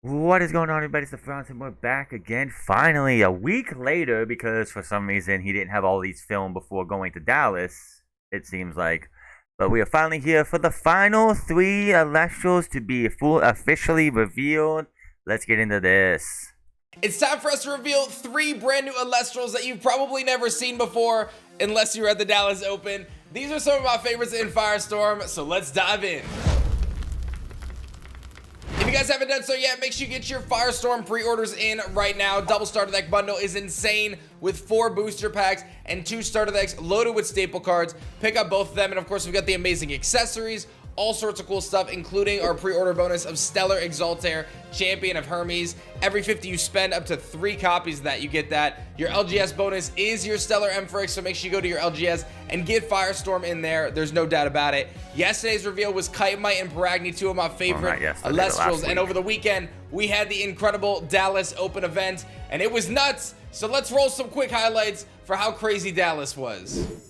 What is going on, everybody? It's the Front, and we're back again. Finally, a week later, because for some reason he didn't have all these filmed before going to Dallas, it seems like. But we are finally here for the final three Elestrals to be officially revealed. Let's get into this. It's time for us to reveal 3 brand new Elestrals that you've probably never seen before, unless you were at the Dallas Open. These are some of my favorites in Firestorm, so let's dive in. If you guys haven't done so yet, make sure you get your Firestorm pre-orders in right now. Double starter deck bundle is insane with 4 booster packs and 2 starter decks loaded with staple cards. Pick up both of them, and of course we've got the amazing accessories, all sorts of cool stuff, including our pre-order bonus of Stellar Exaltair, Champion of Hermes. Every 50 you spend, up to 3 copies of that, you get that. Your LGS bonus is your Stellar Emphyrix, so make sure you go to your LGS and get Firestorm in there. There's no doubt about it. Yesterday's reveal was Kite Might and Paragni, 2 of my favorite Elestrals, and over the weekend, we had the incredible Dallas Open event, and it was nuts. So let's roll some quick highlights for how crazy Dallas was.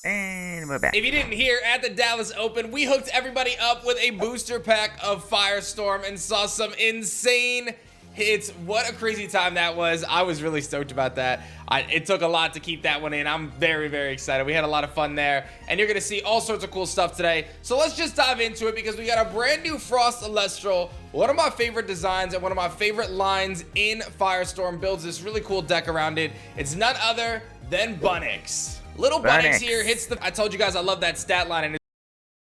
And we're back. If you didn't hear, at the Dallas Open, we hooked everybody up with a booster pack of Firestorm and saw some insane hits. What a crazy time that was. I was really stoked about that. It took a lot to keep that one in. I'm very, very excited. We had a lot of fun there, and you're going to see all sorts of cool stuff today. So let's just dive into it, because we got a brand new Frost Elestral. One of my favorite designs and one of my favorite lines in Firestorm builds this really cool deck around it. It's none other than Bunnix. Little Bunnix here hits the... I told you guys I love that stat line. And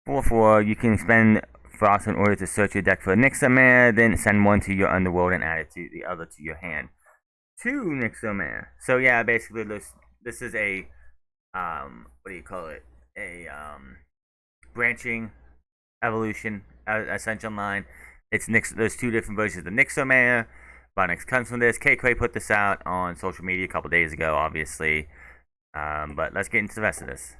4/4, you can spend Frost in order to search your deck for a Nixamare, then send one to your underworld and add it to the other to your hand. 2 Nixamare. So yeah, basically this is a what do you call it? A branching evolution ascension line. There's 2 different versions of Nixamare. Bunnix comes from this. K-Cray put this out on social media a couple days ago, obviously. But let's get into the rest of this.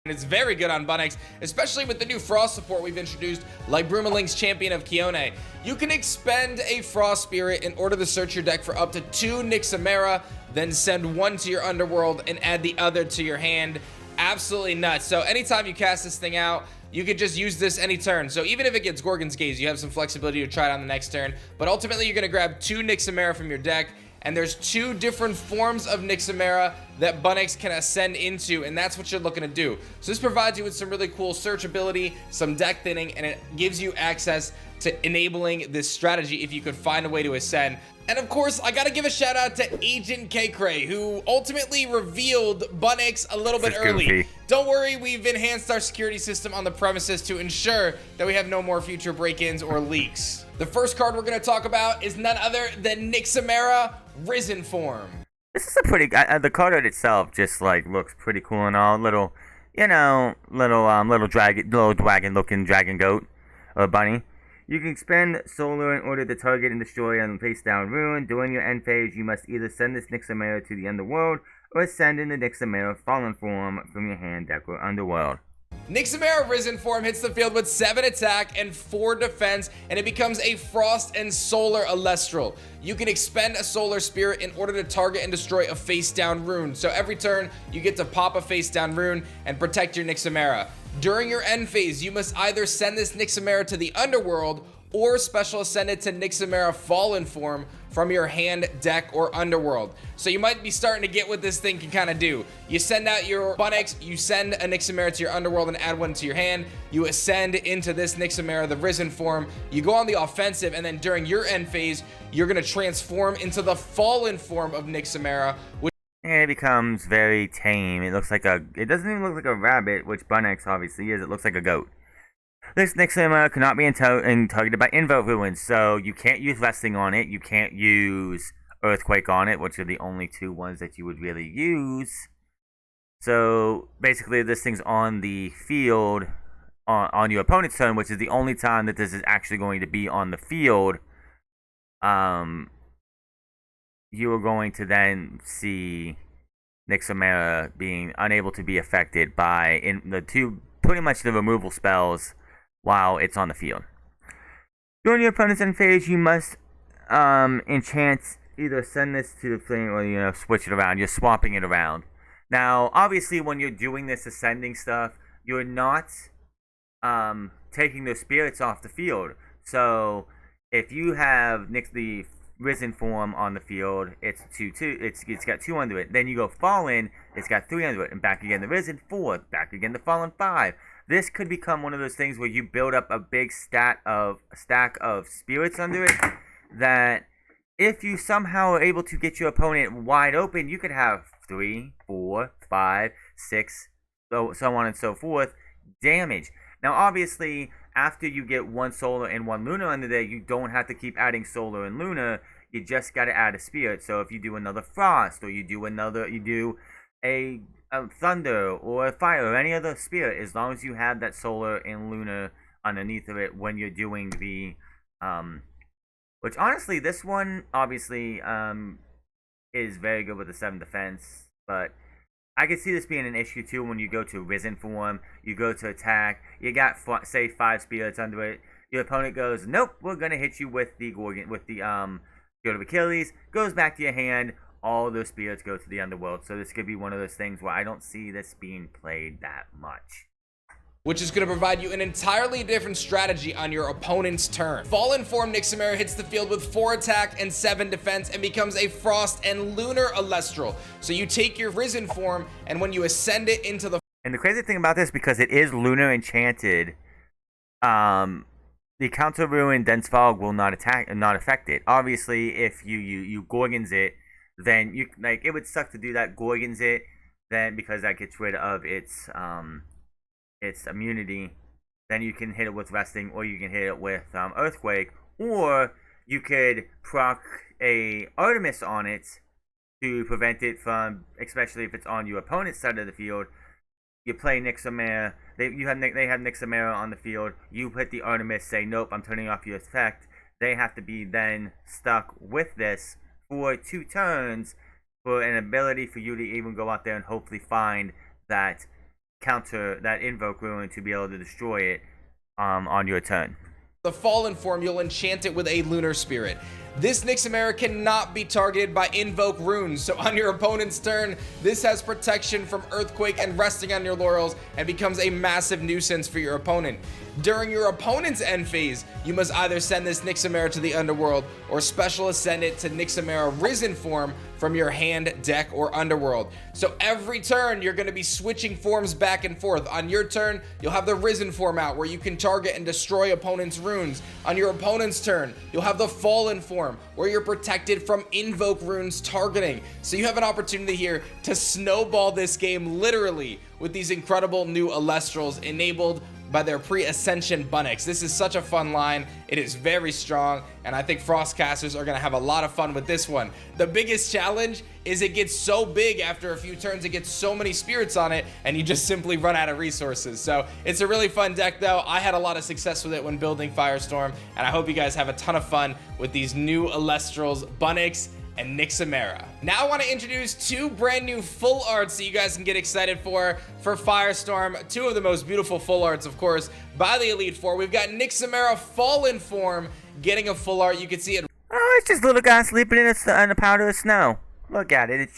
It's very good on Bunnix, especially with the new Frost support we've introduced, like Brumalink's Champion of Kione. You can expend a Frost Spirit in order to search your deck for up to 2 Nixamera, then send 1 to your Underworld and add the other to your hand. Absolutely nuts. So anytime you cast this thing out, you could just use this any turn. So even if it gets Gorgon's Gaze, you have some flexibility to try it on the next turn. But ultimately, you're going to grab 2 Nixamera from your deck, and there's 2 different forms of Nixamera that Bunnix can ascend into, and that's what you're looking to do. So this provides you with some really cool searchability, some deck thinning, and it gives you access to enabling this strategy if you could find a way to ascend. And of course, I gotta give a shout out to Agent K-Cray, who ultimately revealed Bunnix a little bit early. Don't worry, we've enhanced our security system on the premises to ensure that we have no more future break-ins or leaks. The first card we're gonna talk about is none other than Nixamera Risen Form. This is a pretty. The card art itself just like looks pretty cool and all. Little dragon-looking dragon goat or bunny. You can spend Solar in order to target and destroy a face-down rune. During your end phase, you must either send this Nixamera to the Underworld or send in the Nixamera Fallen Form from your hand, deck, or Underworld. Nixamera Risen Form hits the field with 7 attack and 4 defense, and it becomes a Frost and Solar Elestral. You can expend a Solar Spirit in order to target and destroy a face-down rune. So every turn, you get to pop a face-down rune and protect your Nixamera. During your end phase, you must either send this Nixamera to the Underworld or special ascend it to Nixamera Fallen Form from your hand, deck, or Underworld. So you might be starting to get what this thing can kind of do. You send out your Bunnix, you send a Nixamera to your Underworld and add 1 to your hand. You ascend into this Nixamera, the Risen Form. You go on the offensive, and then during your end phase, you're going to transform into the Fallen Form of Nixamera, which And it becomes very tame. It doesn't even look like a rabbit, which Bunnix obviously is. It looks like a goat. This Nixamera cannot be targeted by Invoke Ruins, so you can't use Wrestling on it. You can't use Earthquake on it, which are the only 2 ones that you would really use. So basically, this thing's on the field on your opponent's turn, which is the only time that this is actually going to be on the field. You are going to then see Nixamera being unable to be affected by pretty much the removal spells while it's on the field. During your opponent's end phase, you must enchant, either send this to the flame or switch it around. You're swapping it around. Now, obviously, when you're doing this ascending stuff, you're not taking those spirits off the field. So if you have the risen form on the field, it's 2/2. It's got 2 under it. Then you go fallen, it's got 3 under it, and back again the risen 4, back again the fallen 5. This could become one of those things where you build up a big stack of spirits under it that if you somehow are able to get your opponent wide open, you could have 3, 4, 5, 6, so on and so forth damage. Now, obviously, after you get 1 solar and 1 lunar under there, you don't have to keep adding solar and lunar. You just got to add a spirit. So if you do another frost, or you do a thunder or a fire or any other spirit, as long as you have that solar and lunar underneath of it when you're doing the which honestly, this one obviously is very good with the 7 defense, but I could see this being an issue too when you go to risen form, you go to attack, you got say 5 spirits under it. Your opponent goes, nope, we're gonna hit you with the Gorgon, with the Shield of Achilles. Goes back to your hand. All those spirits go to the underworld. So this could be one of those things where I don't see this being played that much, which is going to provide you an entirely different strategy on your opponent's turn. Fallen form Nixamera hits the field with 4 attack and 7 defense and becomes a frost and lunar Elestral. So you take your risen form, and when you ascend it into the... And the crazy thing about this, because it is lunar enchanted, the counter ruin dense fog will not affect it. Obviously, if you Gorgons it, then you it would suck to do that Gorgons it, then because that gets rid of its immunity. Then you can hit it with resting, or you can hit it with earthquake, or you could proc a Artemis on it to prevent it from, especially if it's on your opponent's side of the field. You play Nixamera. They have Nixamera on the field. You hit the Artemis. Say nope, I'm turning off your effect. They have to be then stuck with this for 2 turns for an ability for you to even go out there and hopefully find that invoke ruin to be able to destroy it on your turn. The fallen form, you'll enchant it with a lunar spirit. This Nixamera cannot be targeted by invoke runes, so on your opponent's turn, this has protection from earthquake and resting on your laurels and becomes a massive nuisance for your opponent. During your opponent's end phase, you must either send this Nixamera to the underworld or special ascend it to Nixamera risen form from your hand, deck, or underworld. So every turn, you're going to be switching forms back and forth. On your turn, you'll have the risen form out where you can target and destroy opponent's runes. On your opponent's turn, you'll have the fallen form where you're protected from invoke runes targeting. So you have an opportunity here to snowball this game literally with these incredible new Elestrals enabled by their pre-ascension Bunnix. This is such a fun line. It is very strong, and I think Frostcasters are gonna have a lot of fun with this one. The biggest challenge is it gets so big after a few turns, it gets so many spirits on it, and you just simply run out of resources. So it's a really fun deck though. I had a lot of success with it when building Firestorm, and I hope you guys have a ton of fun with these new Elestrals, Bunnix, and Nixamera. Now I want to introduce 2 brand new full arts that you guys can get excited for Firestorm. 2 of the most beautiful full arts, of course, by the Elite Four. We've got Nixamera Fallen Form getting a full art. You can see it. Oh, it's just a little guy sleeping in a powder of snow. Look at it. It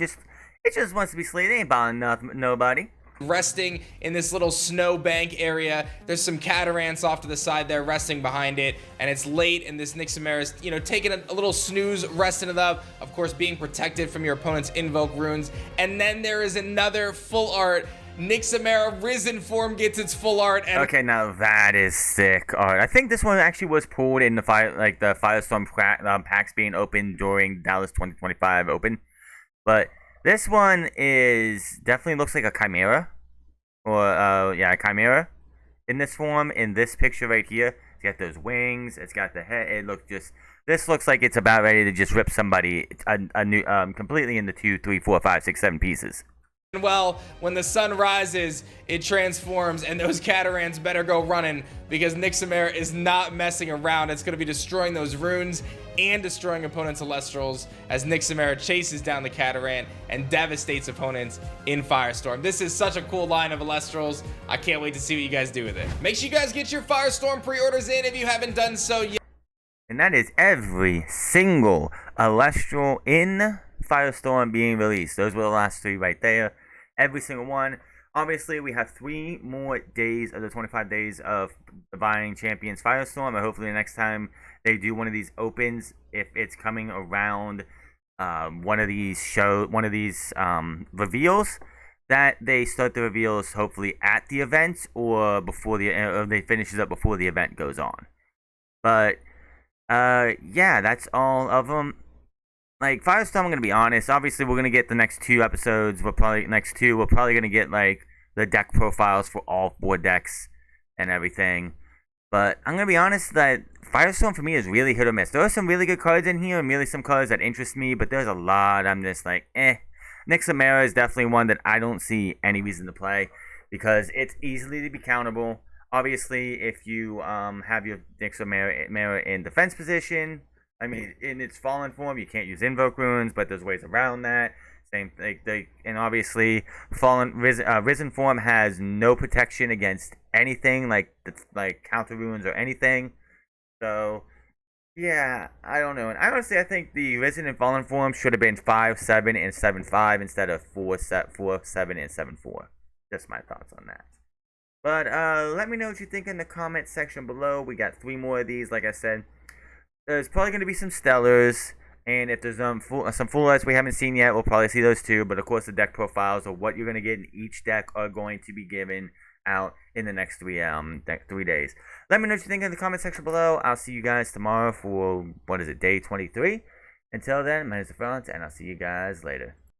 just wants to be sleeping. It ain't bothering nobody. Resting in this little snow bank area. There's some Catarants off to the side there resting behind it, and it's late, and this Nixamera is, taking a little snooze, resting it up, of course being protected from your opponent's invoke runes. And then there is another full art. Nixamera Risen Form gets its full art. And okay, now that is sick art. I think this one actually was pulled in the Firestorm packs being opened during Dallas 2025 Open, but this one definitely looks like a Chimera, or a Chimera in this form. In this picture right here, it's got those wings. It's got the head. This looks like it's about ready to just rip somebody a new completely into 2, 3, 4, 5, 6, 7 pieces. Well, when the sun rises, it transforms, and those Catarants better go running because Nixamera is not messing around. It's going to be destroying those runes and destroying opponents' Elestrals as Nixamera chases down the Catarant and devastates opponents in Firestorm. This is such a cool line of Elestrals. I can't wait to see what you guys do with it. Make sure you guys get your Firestorm pre-orders in if you haven't done so yet. And that is every single Elestral in Firestorm being released. Those were the last 3 right there. Every single one. Obviously, we have 3 more days of the 25 days of Divine Champions Firestorm, and hopefully the next time they do one of these opens, if it's coming around one of these reveals, that they start the reveals hopefully at the event or before they finishes up before the event goes on. But yeah, that's all of them. Like Firestorm, I'm gonna be honest. Obviously, we're gonna get the next 2 episodes. We're probably gonna get like the deck profiles for all 4 decks and everything. But I'm gonna be honest that Firestorm for me is really hit or miss. There are some really good cards in here and really some cards that interest me, but there's a lot I'm just like, eh. Nixamera is definitely one that I don't see any reason to play because it's easily to be countable. Obviously, if you have your Nixamera in defense position, I mean, in its fallen form, you can't use invoke runes, but there's ways around that. Same thing, and obviously, risen form has no protection against anything like counter runes or anything. So yeah, I don't know. And honestly, I think the risen and fallen form should have been 5-7 and 7-5 instead of 4-7 and 7-4. Just my thoughts on that. But let me know what you think in the comment section below. We got 3 more of these, like I said. There's probably going to be some Stellars, and if there's some Full Arts we haven't seen yet, we'll probably see those too. But of course, the deck profiles of what you're going to get in each deck are going to be given out in the next 3 days. Let me know what you think in the comment section below. I'll see you guys tomorrow for, day 23. Until then, my name is Franz, and I'll see you guys later.